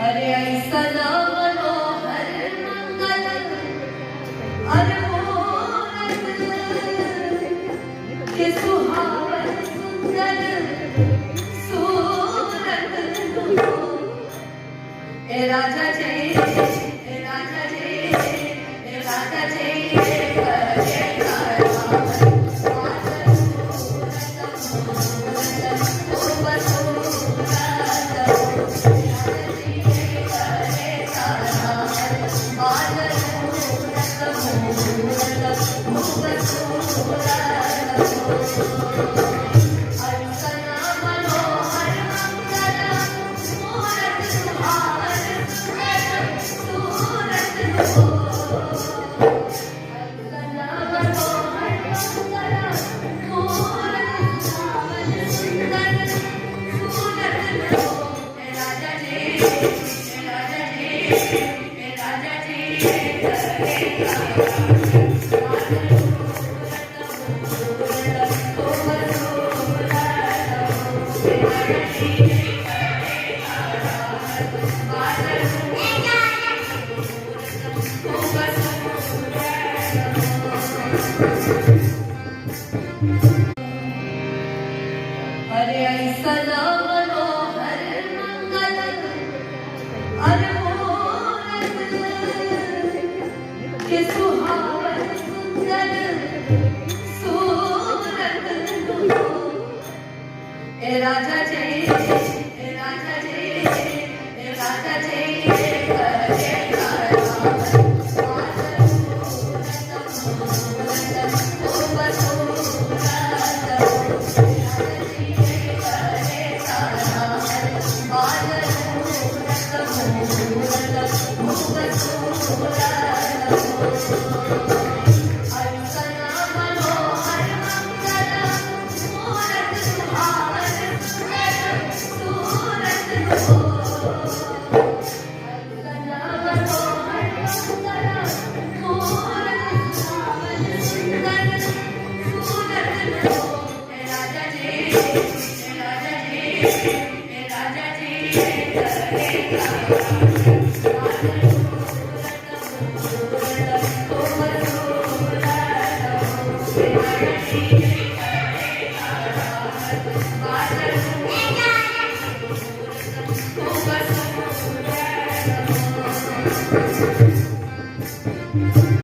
अरे ऐसा मनोहर मंगल अनमोल के सुहावन सुंदर सूरत ए राजा जय ए राजा जय ए राजा जय अरे ऐसा मनोहर मंगल अनमोल के सुहावन सुंदर सूरत ए राजा जय ए राजा जय ए राजा जय Thank you.